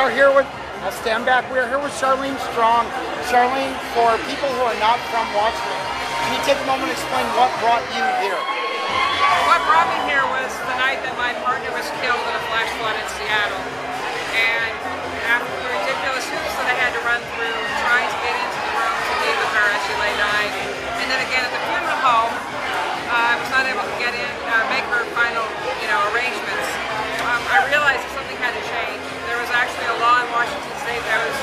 are here with, I'll stand back, we are here with Charlene Strong. Charlene, for people who are not from Washington, can you take a moment and explain what brought you here? What brought me here was the night that my partner was killed in a flash flood in Seattle. And after the ridiculous hoops that I had to run through trying to get into the room to be with her as she lay dying, and then again at the funeral home, I was not able to get in, make her final, arrangements. I realized that something had to change. There was actually a law in Washington State that was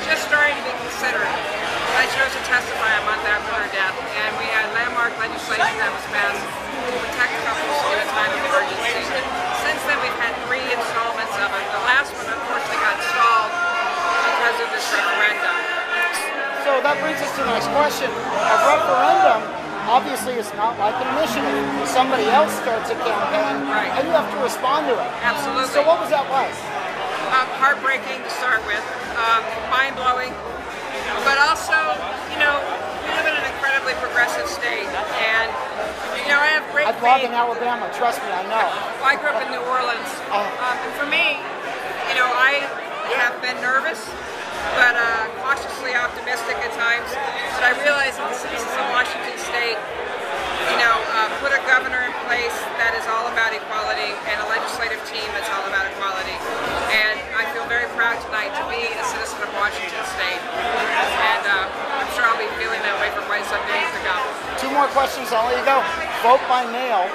just starting to be considered. I chose to testify a month after her death, and we had landmark legislation that was passed to protect couples in a time of emergency. Since then, we've had 3 installments of it. The last one, unfortunately, got stalled because of this referendum. So that brings us to the next question. A referendum obviously is not like an initiative. Somebody else starts a campaign, right, and you have to respond to it. Absolutely. So what was that like? Heartbreaking to start with, mind-blowing, but also, we live in an incredibly progressive state, and, I have great faith. I live in Alabama, trust me, I know. I grew up in New Orleans, and for me, I have been nervous, but cautiously optimistic at times, but I realize that the citizens of Washington State, put a governor in place that is all about equality and a legislative team that's all about equality. And I feel very proud tonight to be a citizen of Washington State. And I'm sure I'll be feeling that way for quite some days to come. 2 more questions, I'll let you go. Vote by mail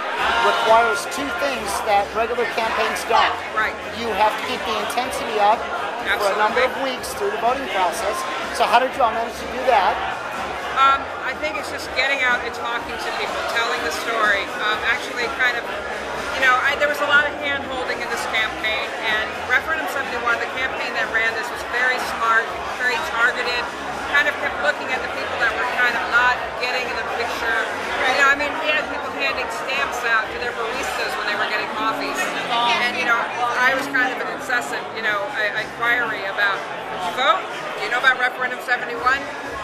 requires 2 things that regular campaigns don't. Right. You have to keep the intensity up for a number of weeks through the voting process. So how did you all manage to do that? I think it's just getting out and talking to people, telling the story. Actually kind of, there was a lot of hand-holding in this campaign, and Referendum 71, the campaign that ran this, was very smart, very targeted, kind of kept looking at the people that were kind of not getting in the picture. We had people handing stamps out to their baristas when they were getting coffees. And, I was kind of an incessant, inquiry about, did you vote? Do you know about Referendum 71?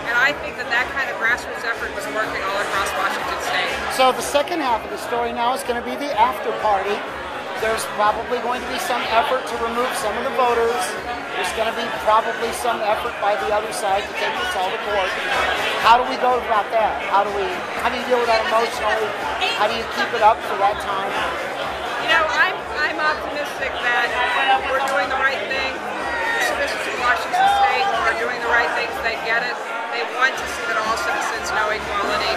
And I think that kind of grassroots effort was working all across Washington State. So the second half of the story now is going to be the after party. There's probably going to be some effort to remove some of the voters. There's going to be probably some effort by the other side to take this all to court. How do we go about that? How do you deal with that emotionally? How do you keep it up for that time? I'm optimistic that we're doing the right thing. The citizens of Washington State are doing the right things. They get it. They want to see that all citizens know equality.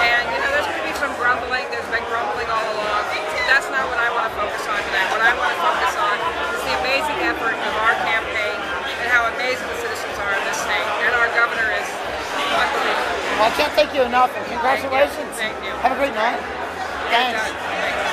And, there's going to be some grumbling. There's been grumbling all along. That's not what I want to focus on today. What I want to focus on is the amazing effort of our campaign and how amazing the citizens are in this state. And our governor is unbelievable. Well, I can't thank you enough, and congratulations. Thank you. Have a great night. Thanks.